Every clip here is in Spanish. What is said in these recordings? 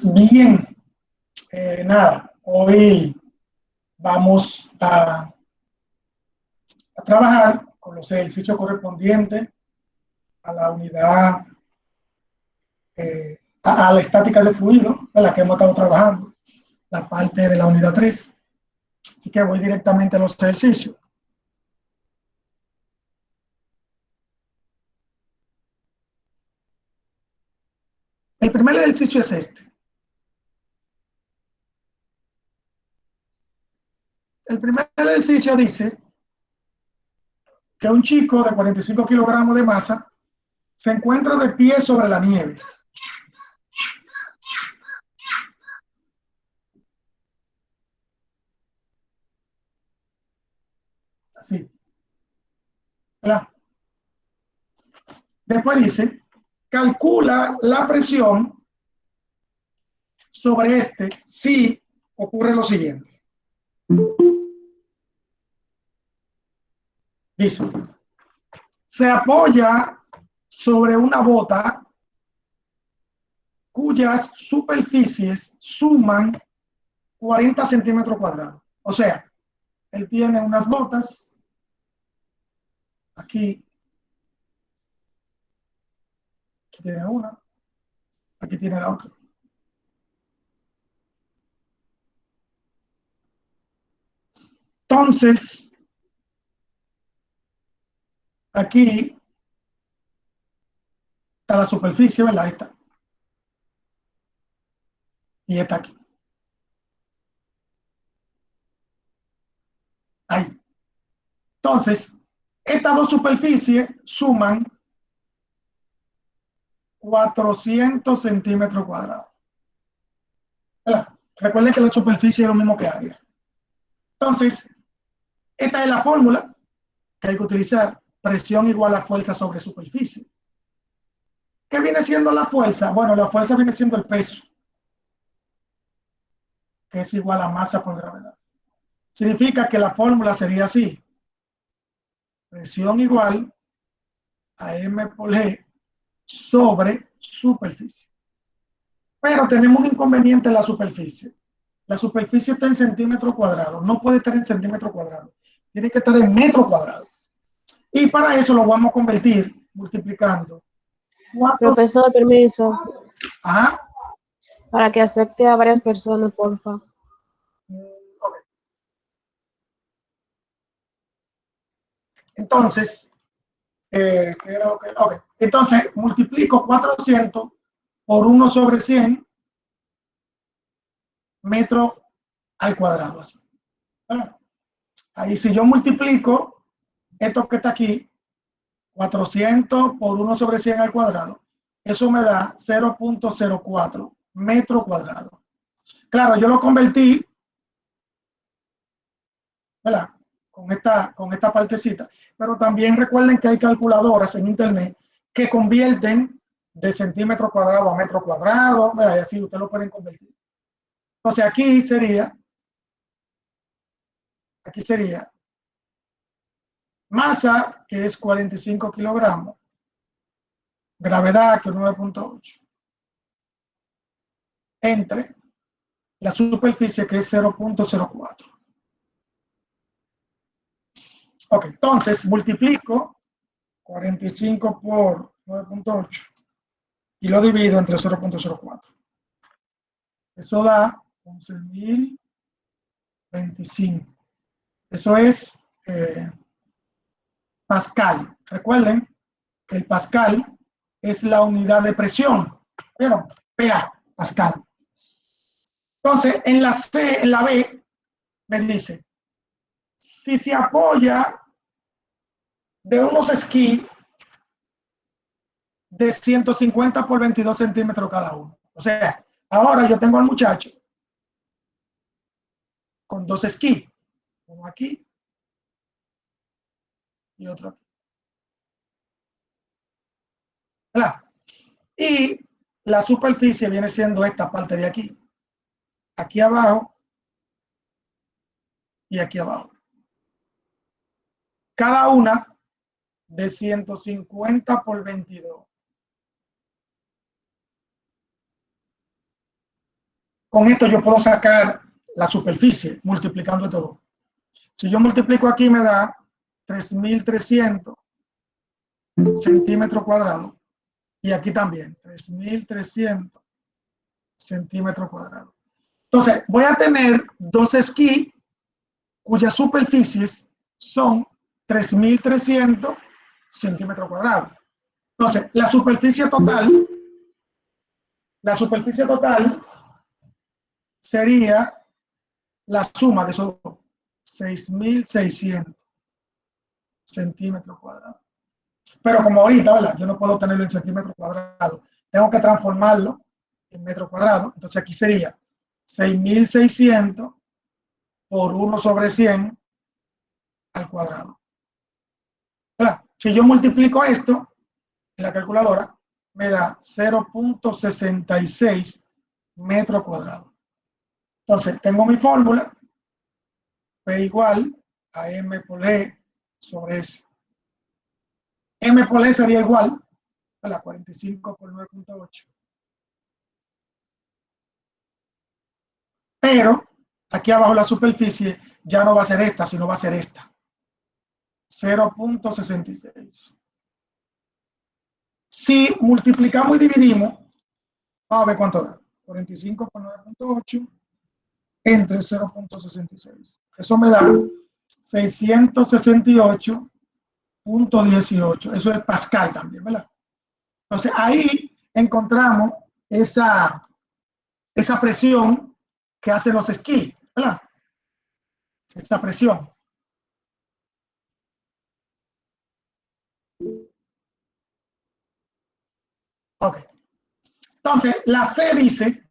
Bien, nada, hoy vamos a trabajar con los ejercicios correspondientes a la unidad, a la estática de fluido, en la que hemos estado trabajando, la parte de la unidad 3. Así que voy directamente a los ejercicios. El primer ejercicio es este. El primer ejercicio dice que un chico de 45 kilogramos de masa se encuentra de pie sobre la nieve. Así. ¿Verdad? Después dice, calcula la presión sobre este si ocurre lo siguiente. Dice, se apoya sobre una bota cuyas superficies suman 40 centímetros cuadrados. O sea, él tiene unas botas aquí, aquí tiene una, aquí tiene la otra. Entonces, aquí está la superficie, ¿verdad? Esta. Y esta aquí. Ahí. Entonces, estas dos superficies suman 400 centímetros cuadrados. ¿Verdad? Recuerden que la superficie es lo mismo que área. Entonces, esta es la fórmula que hay que utilizar. Presión igual a fuerza sobre superficie. ¿Qué viene siendo la fuerza? Bueno, la fuerza viene siendo el peso, que es igual a masa por gravedad. Significa que la fórmula sería así. Presión igual a M por G sobre superficie. Pero tenemos un inconveniente en la superficie. La superficie está en centímetros cuadrados. No puede estar en centímetros cuadrados. Tiene que estar en metros cuadrados. Y para eso lo vamos a convertir multiplicando. Profesor, permiso. Ajá. Para que acepte a varias personas, porfa. Okay. Entonces, okay. Entonces, multiplico 400 por 1 sobre 100 metros al cuadrado. Así. Ahí si yo multiplico esto que está aquí, 400 por 1 sobre 100 al cuadrado, eso me da 0.04 metros cuadrados. Claro, yo lo convertí, ¿verdad? Con esta partecita, pero también recuerden que hay calculadoras en internet que convierten de centímetro cuadrado a metro cuadrado, ¿verdad? Y así ustedes lo pueden convertir. Entonces aquí sería masa, que es 45 kilogramos, gravedad, que es 9.8, entre la superficie, que es 0.04. Ok, entonces multiplico 45 por 9.8 y lo divido entre 0.04. Eso da 11.025. Eso es Pascal. Recuerden que el Pascal es la unidad de presión. ¿Vieron? PA, Pascal. Entonces, en la C, en la B, me dice, si se apoya de unos esquís de 150 por 22 centímetros cada uno. O sea, ahora yo tengo al muchacho con dos esquís, uno aquí y otro aquí. ¿Verdad? Y la superficie viene siendo esta parte de aquí, aquí abajo y aquí abajo. Cada una de 150 por 22. con esto yo puedo sacar la superficie multiplicando todo. Si yo multiplico aquí me da 3.300 centímetros cuadrados y aquí también 3.300 centímetros cuadrados. Entonces voy a tener dos esquís cuyas superficies son 3.300 centímetros cuadrados. Entonces la superficie total sería la suma de esos dos, 6.600 centímetros cuadrados. Pero como ahorita, ¿verdad? Yo no puedo tenerlo en centímetros cuadrados, tengo que transformarlo en metros cuadrados. Entonces aquí sería 6.600 por 1/100 al cuadrado. ¿Verdad? Si yo multiplico esto en la calculadora, me da 0.66 metros cuadrados. Entonces tengo mi fórmula, P igual a M por G sobre S. M por E sería igual a la 45 por 9.8. Pero aquí abajo la superficie ya no va a ser esta, sino va a ser esta. 0.66. Si multiplicamos y dividimos, vamos a ver cuánto da. 45 por 9.8 entre 0.66. Eso me da 668.18. Eso es Pascal también, ¿verdad? Entonces ahí encontramos esa presión que hacen los esquís, ¿verdad? Esa presión. Ok. Entonces, la C dice,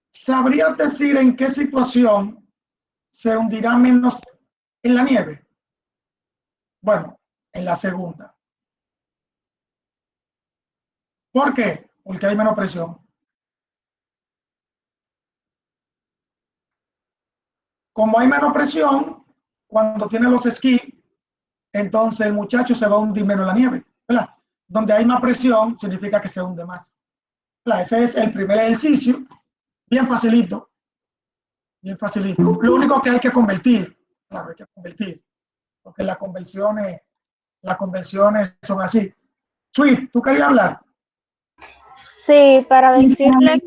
¿sabrías decir en qué situación se hundirá menos en la nieve? Bueno, en la segunda. ¿Por qué? Porque hay menos presión. Como hay menos presión, cuando tiene los esquís, entonces el muchacho se va a hundir menos en la nieve, ¿verdad? Donde hay más presión, significa que se hunde más. ¿Verdad? Ese es el primer ejercicio, bien facilito. Bien facilito. Lo único que hay que convertir, claro, hay que convertir, porque las conversiones son así. Sweet, ¿tú querías hablar? Sí, para decirle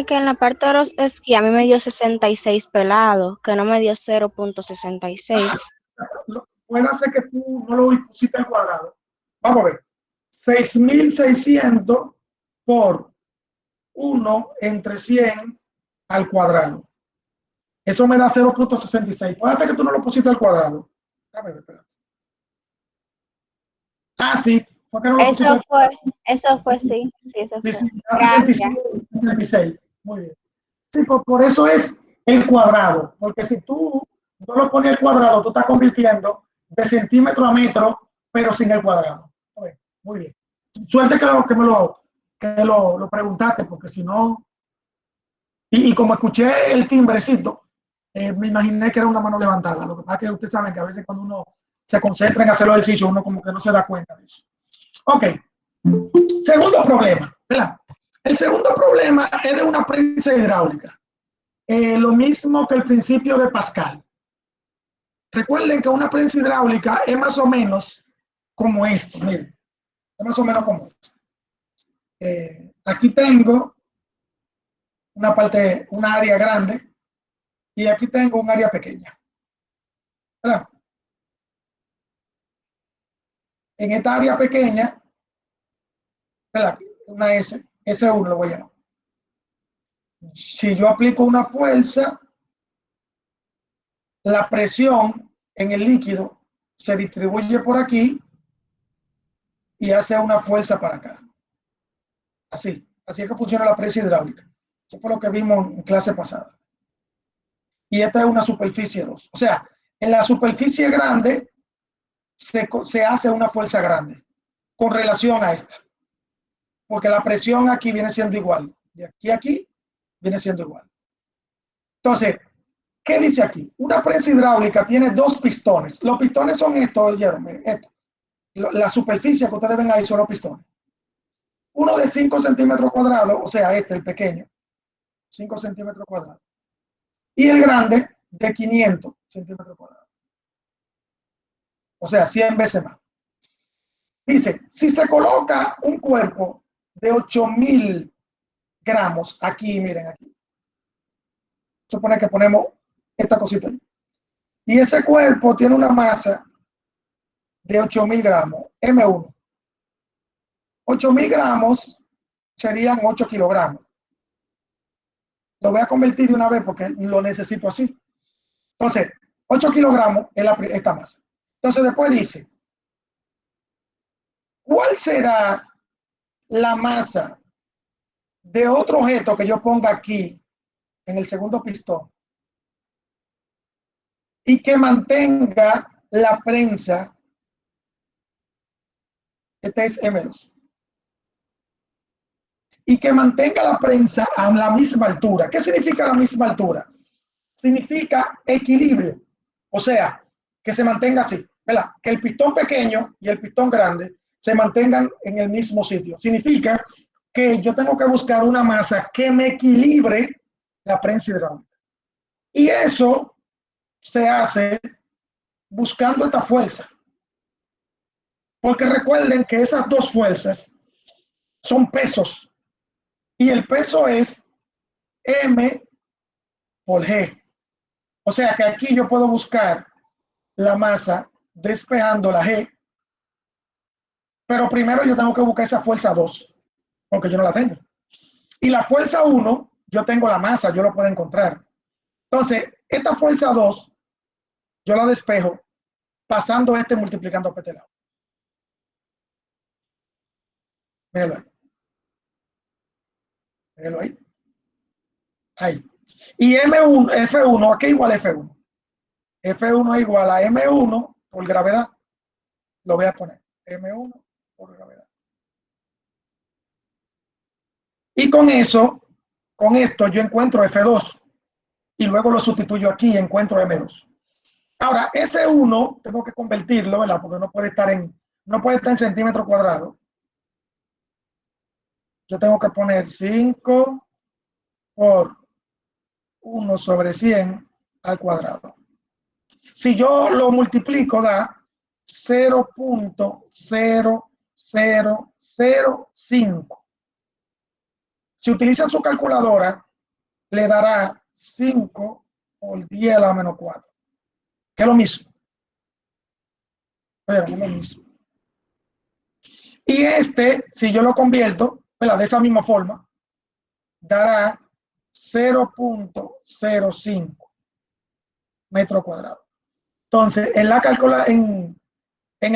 que en la parte de los esquí a mí me dio 66 pelados, que no me dio 0.66. Puede ser que tú no lo pusiste al cuadrado. Vamos a ver. 6.600 por 1 entre 100 al cuadrado. Eso me da 0.66. Puede ser que tú no lo pusiste al cuadrado. A ver, espérate. Ah, sí. Fue que no lo pusiste al cuadrado. Eso fue, sí. Eso fue. Sí, 66. Muy bien. Sí, por eso es el cuadrado. Porque si tú no lo pones al cuadrado, tú estás convirtiendo de centímetro a metro, pero sin el cuadrado. Muy bien. Suerte que lo preguntaste, porque si no... Y como escuché el timbrecito, me imaginé que era una mano levantada. Lo que pasa es que ustedes saben que a veces cuando uno se concentra en hacer los ejercicios, uno como que no se da cuenta de eso. Ok. Segundo problema, ¿verdad? El segundo problema es de una prensa hidráulica. Lo mismo que el principio de Pascal. Recuerden que una prensa hidráulica es más o menos como esto. Miren, es más o menos como esto. Aquí tengo una área grande y aquí tengo un área pequeña. ¿Verdad? En esta área pequeña, ¿verdad? Una S1 lo voy a llamar. Si yo aplico una fuerza, la presión en el líquido se distribuye por aquí y hace una fuerza para acá. Así es que funciona la prensa hidráulica. Eso fue lo que vimos en clase pasada. Y esta es una superficie 2. O sea, en la superficie grande se hace una fuerza grande con relación a esta. Porque la presión aquí viene siendo igual. De aquí a aquí viene siendo igual. Entonces, ¿qué dice aquí? Una prensa hidráulica tiene dos pistones. Los pistones son estos, oyeron, esto. La superficie que ustedes ven ahí son los pistones. uno de 5 centímetros cuadrados, o sea, el pequeño, 5 centímetros cuadrados, y el grande de 500 centímetros cuadrados, o sea, 100 veces más. Dice, si se coloca un cuerpo de 8.000 gramos, aquí, miren, aquí, supone que ponemos esta cosita ahí, y ese cuerpo tiene una masa de 8.000 gramos, M1. 8.000 gramos serían 8 kilogramos. Lo voy a convertir de una vez porque lo necesito así. Entonces, 8 kilogramos es esta masa. Entonces, después dice, ¿cuál será la masa de otro objeto que yo ponga aquí en el segundo pistón y que mantenga la prensa? Este es M2. Y que mantenga la prensa a la misma altura. ¿Qué significa la misma altura? Significa equilibrio. O sea, que se mantenga así, ¿verdad? Que el pistón pequeño y el pistón grande se mantengan en el mismo sitio. Significa que yo tengo que buscar una masa que me equilibre la prensa hidráulica. Y eso se hace buscando esta fuerza. Porque recuerden que esas dos fuerzas son pesos. Y el peso es M por G. O sea que aquí yo puedo buscar la masa despejando la G, pero primero yo tengo que buscar esa fuerza 2, porque yo no la tengo. Y la fuerza 1, yo tengo la masa, yo lo puedo encontrar. Entonces, esta fuerza 2, yo la despejo pasando multiplicando por este lado. Mírenlo ahí. Mírenlo ahí. Ahí. Y M1, F1, ¿a qué igual F1? F1 es igual a M1 por gravedad. Lo voy a poner. M1 por gravedad. Y con eso, con esto yo encuentro F2 y luego lo sustituyo aquí y encuentro M2. Ahora, ese 1 tengo que convertirlo, ¿verdad? Porque no puede estar en centímetros cuadrados. Yo tengo que poner 5 por 1 sobre 100 al cuadrado. Si yo lo multiplico, da 0.0005. Si utilizan su calculadora, le dará 5 por 10 a la menos 4, que es lo mismo. Pero es lo mismo. Y si yo lo convierto, ¿verdad? De esa misma forma, dará 0.05 metros cuadrados. Entonces, en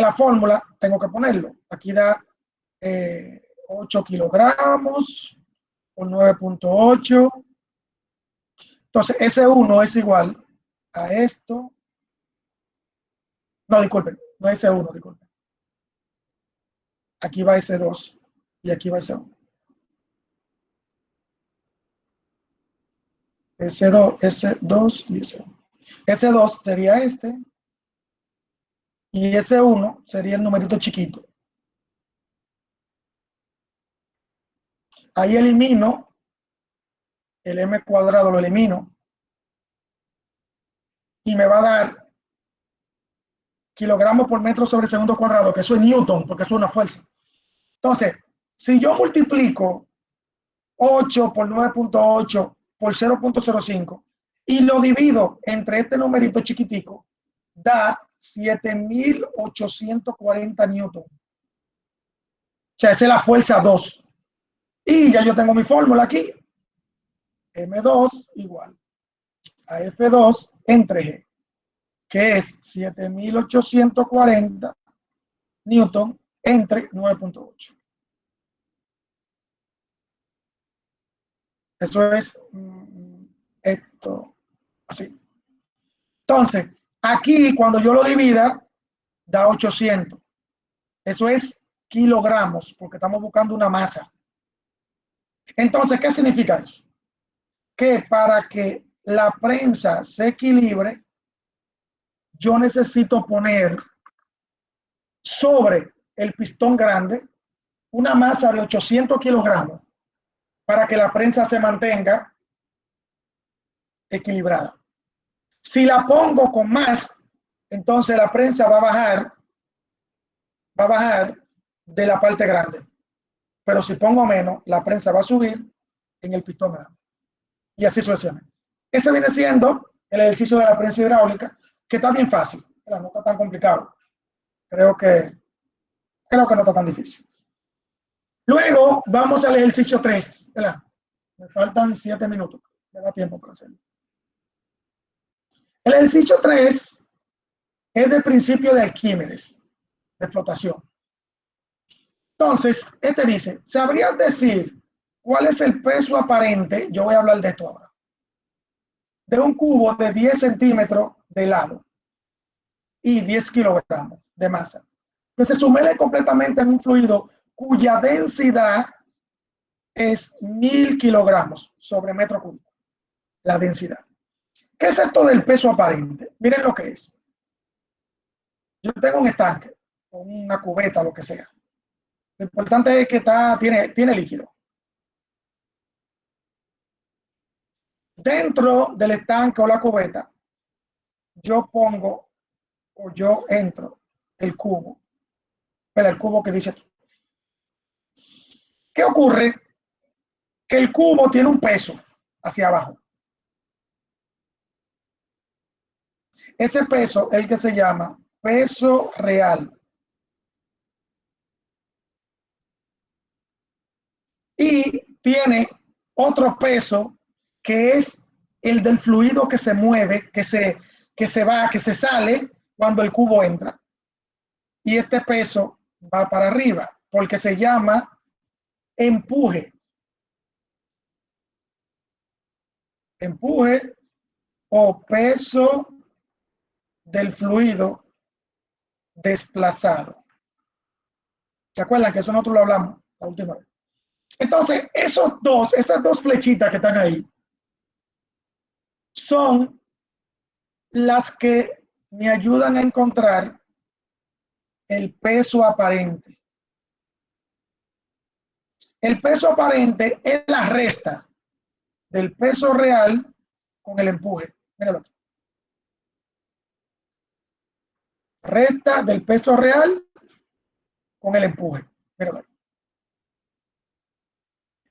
la fórmula tengo que ponerlo. Aquí da 8 kilogramos por 9.8. Entonces, ese 1 es igual a esto. No, disculpen, no es ese 1, disculpen. Aquí va ese 2 y aquí va ese 1. Ese 2 y ese 1. Ese 2 sería y ese 1 sería el numerito chiquito. Ahí elimino el m cuadrado, lo elimino y me va a dar kilogramos por metro sobre segundo cuadrado, que eso es Newton, porque eso es una fuerza. Entonces, si yo multiplico 8 por 9.8 por 0.05 y lo divido entre este numerito chiquitico, da 7.840 newton. O sea, esa es la fuerza 2. Y ya yo tengo mi fórmula aquí. M2 igual a F2 entre G, que es 7.840 newton entre 9.8. Eso es esto, así. Entonces, aquí cuando yo lo divida, da 800. Eso es kilogramos, porque estamos buscando una masa. Entonces, ¿qué significa eso? Que para que la prensa se equilibre, yo necesito poner sobre el pistón grande una masa de 800 kilogramos para que la prensa se mantenga equilibrada. Si la pongo con más, entonces la prensa va a bajar de la parte grande. Pero si pongo menos, la prensa va a subir en el pistón grande. Y así sucesivamente. Ese viene siendo el ejercicio de la prensa hidráulica, que está bien fácil, no está tan complicado. Creo que no está tan difícil. Luego vamos al ejercicio 3. Me faltan 7 minutos. Me da tiempo para hacerlo. El ejercicio 3 es del principio de Arquímedes, de flotación. Entonces, este dice, ¿sabrías decir cuál es el peso aparente? Yo voy a hablar de esto ahora. De un cubo de 10 centímetros de lado y 10 kilogramos de masa, que se sumerge completamente en un fluido cuya densidad es 1000 kilogramos sobre metro cúbico. La densidad. ¿Qué es esto del peso aparente? Miren lo que es. Yo tengo un estanque, o una cubeta, lo que sea. Lo importante es que tiene líquido. Dentro del estanque o la cubeta, yo entro el cubo. El cubo que dice. ¿Qué ocurre? Que el cubo tiene un peso hacia abajo. Ese peso es el que se llama peso real. Y tiene otro peso que es el del fluido que se mueve, que se sale cuando el cubo entra. Y este peso va para arriba porque se llama empuje. Empuje o peso del fluido desplazado. ¿Se acuerdan que eso nosotros lo hablamos la última vez? Entonces, esas dos flechitas que están ahí, son las que me ayudan a encontrar el peso aparente. El peso aparente es la resta del peso real con el empuje. Míralo aquí. Resta del peso real con el empuje. Míralo aquí.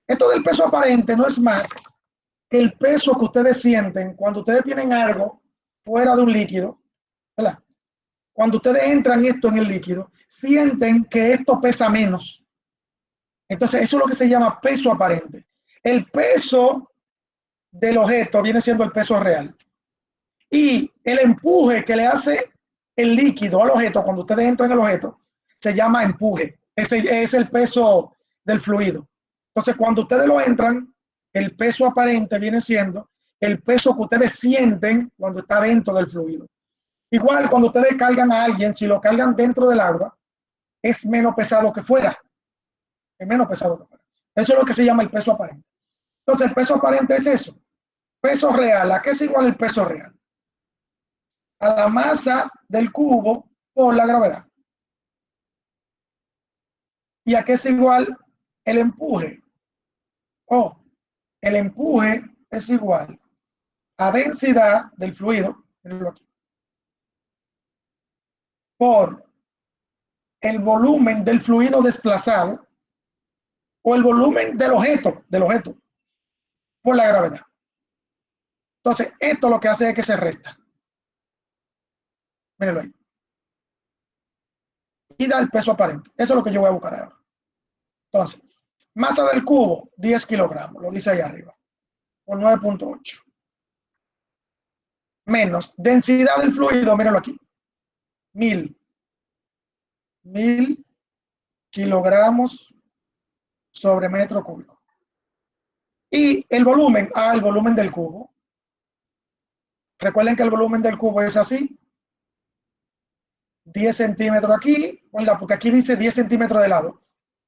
Esto del peso aparente no es más que el peso que ustedes sienten cuando ustedes tienen algo fuera de un líquido, ¿verdad? Cuando ustedes entran esto en el líquido, sienten que esto pesa menos. Entonces, eso es lo que se llama peso aparente. El peso del objeto viene siendo el peso real. Y el empuje que le hace el líquido al objeto, cuando ustedes entran en el objeto, se llama empuje. Ese es el peso del fluido. Entonces, cuando ustedes lo entran, el peso aparente viene siendo el peso que ustedes sienten cuando está dentro del fluido. Igual, cuando ustedes cargan a alguien, si lo cargan dentro del agua, es menos pesado que fuera. Es menos pesado que fuera. Eso es lo que se llama el peso aparente. Entonces, el peso aparente es eso. Peso real. ¿A qué es igual el peso real? A la masa del cubo por la gravedad. ¿Y a qué es igual el empuje? El empuje es igual a densidad del fluido, por el volumen del fluido desplazado o el volumen del objeto por la gravedad. Entonces, esto lo que hace es que se resta. Mírenlo ahí. Y da el peso aparente. Eso es lo que yo voy a buscar ahora. Entonces, masa del cubo, 10 kilogramos, lo dice ahí arriba, por 9.8. Menos densidad del fluido, mírenlo aquí, 1000 kilogramos sobre metro cúbico. Y el volumen, el volumen del cubo. Recuerden que el volumen del cubo es así, 10 centímetros aquí, porque aquí dice 10 centímetros de lado,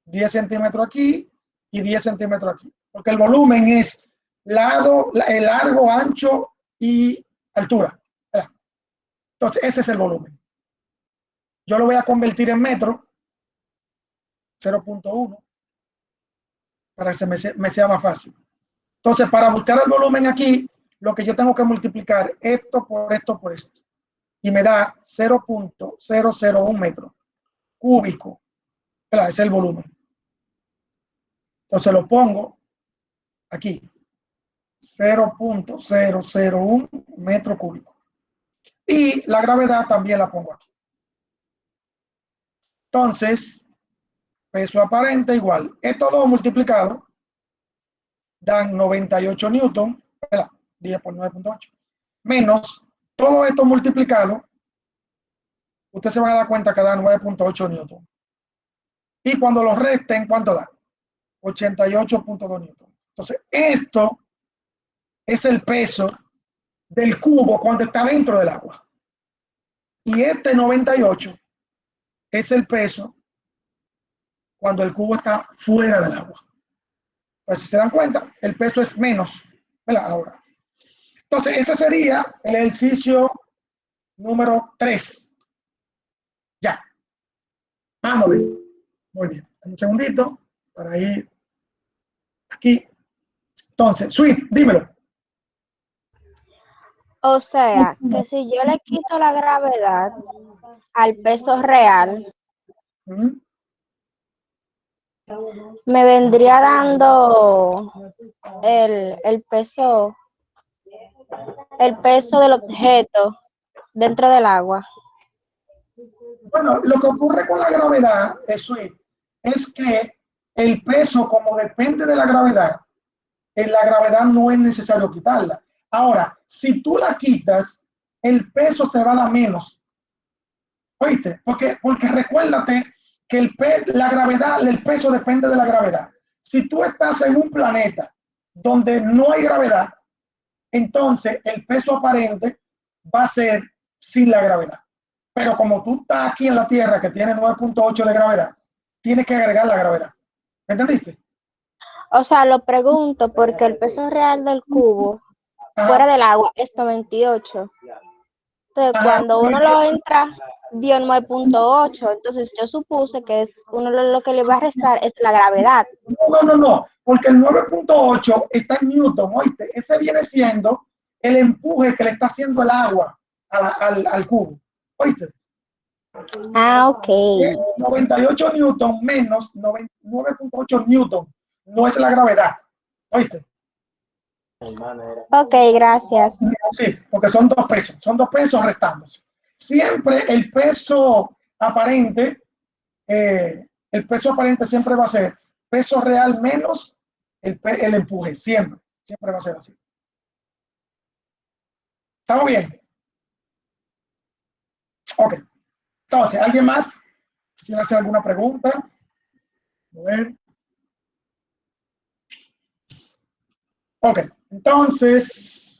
10 centímetros aquí y 10 centímetros aquí, porque el volumen es el largo, ancho y altura. Entonces, ese es el volumen. Yo lo voy a convertir en metro. 0.1 para que me sea más fácil. Entonces, para buscar el volumen aquí, lo que yo tengo que multiplicar esto por esto por esto. Y me da 0.001 metros cúbicos. Ese es el volumen. Entonces lo pongo aquí. 0.001 metro cúbico. Y la gravedad también la pongo aquí. Entonces, peso aparente igual. Estos dos multiplicados dan 98 newton, 10 por 9.8, menos todo esto multiplicado, ustedes se van a dar cuenta que da 9.8 newton. Y cuando lo resten, ¿cuánto da? 88.2 newton. Entonces, esto es el peso del cubo cuando está dentro del agua. Y este 98 es el peso cuando el cubo está fuera del agua. Pues si se dan cuenta, el peso es menos, ¿verdad? Ahora. Entonces, ese sería el ejercicio número 3. Ya. Vamos a ver. Muy bien. Un segundito para ir aquí. Entonces, Sweet, dímelo. O sea, que si yo le quito la gravedad al peso real, me vendría dando el peso del objeto dentro del agua. Bueno, lo que ocurre con la gravedad, Sweet, es que el peso, como depende de la gravedad, en la gravedad no es necesario quitarla. Ahora, si tú la quitas, el peso te va a dar menos. ¿Oíste? Porque recuérdate que la gravedad, el peso depende de la gravedad. Si tú estás en un planeta donde no hay gravedad, entonces el peso aparente va a ser sin la gravedad. Pero como tú estás aquí en la Tierra, que tiene 9.8 de gravedad, tienes que agregar la gravedad. ¿Entendiste? O sea, lo pregunto porque el peso real del cubo fuera Ajá. del agua es 98. Entonces, Ajá, cuando uno lo entra, dio 9.8. Entonces, yo supuse que uno lo que le va a restar es la gravedad. No, porque el 9.8 está en Newton, ¿oíste? Ese viene siendo el empuje que le está haciendo el agua al cubo, ¿oíste? Ah, ok. Es 98 Newton menos 9.8 Newton, no es la gravedad, ¿oíste? Ok, gracias. Sí, porque son dos pesos restándose. Siempre el peso aparente, siempre va a ser peso real menos el empuje, siempre va a ser así. ¿Estamos bien? Ok. Entonces, ¿alguien más quisiera hacer alguna pregunta? A ver. Ok, entonces,